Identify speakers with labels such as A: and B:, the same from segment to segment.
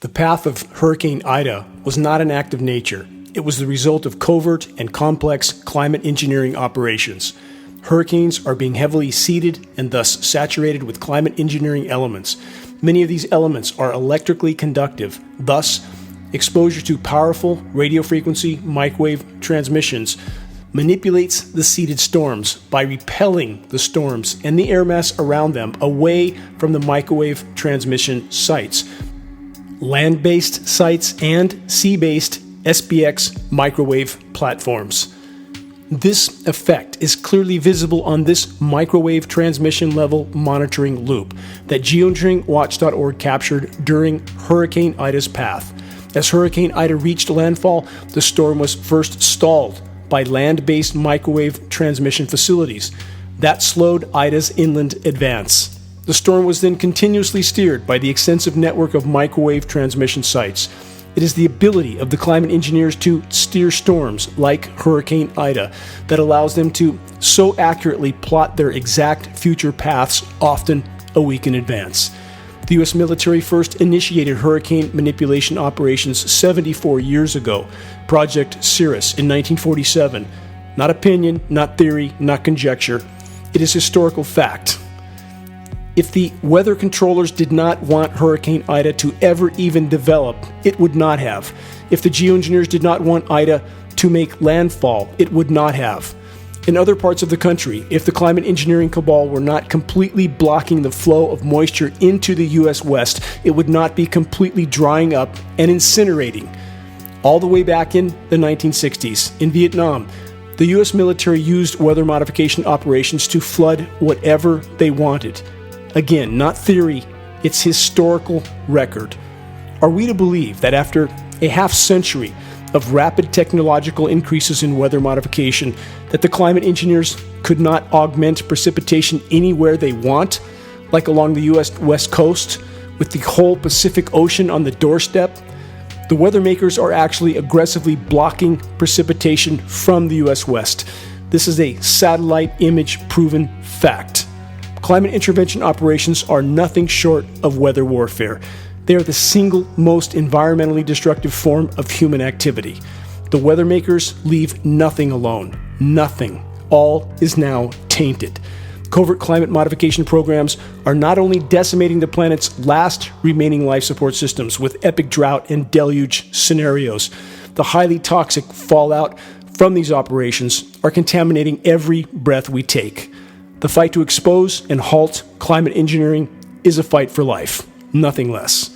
A: The path of Hurricane Ida was not an act of nature. It was the result of covert and complex climate engineering operations. Hurricanes are being heavily seeded and thus saturated with climate engineering elements. Many of these elements are electrically conductive. Thus, exposure to powerful radio frequency microwave transmissions manipulates the seeded storms by repelling the storms and the air mass around them away from the microwave transmission sites. Land-based sites and sea-based SPX microwave platforms. This effect is clearly visible on this microwave transmission level monitoring loop that Geoengineeringwatch.org captured during Hurricane Ida's path. As Hurricane Ida reached landfall, the storm was first stalled by land-based microwave transmission facilities. That slowed Ida's inland advance. The storm was then continuously steered by the extensive network of microwave transmission sites. It is the ability of the climate engineers to steer storms like Hurricane Ida that allows them to so accurately plot their exact future paths, often a week in advance. The U.S. military first initiated hurricane manipulation operations 74 years ago, Project Cirrus in 1947. Not opinion, not theory, not conjecture. It is historical fact. If the weather controllers did not want Hurricane Ida to ever even develop, it would not have. If the geoengineers did not want Ida to make landfall, it would not have. In other parts of the country, if the climate engineering cabal were not completely blocking the flow of moisture into the U.S. West, it would not be completely drying up and incinerating. All the way back in the 1960s, in Vietnam, the U.S. military used weather modification operations to flood whatever they wanted. Again, not theory, it's historical record. Are we to believe that after a half century of rapid technological increases in weather modification, that the climate engineers could not augment precipitation anywhere they want, like along the U.S. West Coast, with the whole Pacific Ocean on the doorstep? The weather makers are actually aggressively blocking precipitation from the U.S. West. This is a satellite image proven fact. Climate intervention operations are nothing short of weather warfare. They are the single most environmentally destructive form of human activity. The weather makers leave nothing alone. Nothing. All is now tainted. Covert climate modification programs are not only decimating the planet's last remaining life support systems with epic drought and deluge scenarios, the highly toxic fallout from these operations are contaminating every breath we take. The fight to expose and halt climate engineering is a fight for life, nothing less.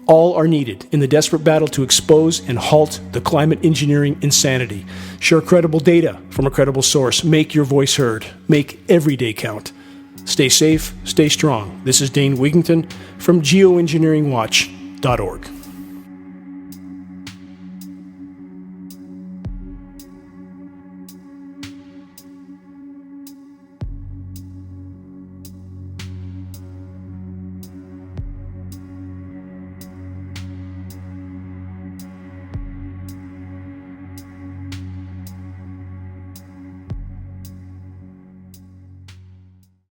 A: All are needed in the desperate battle to expose and halt the climate engineering insanity. Share credible data from a credible source. Make your voice heard. Make every day count. Stay safe, stay strong. This is Dane Wigington from Geoengineeringwatch.org.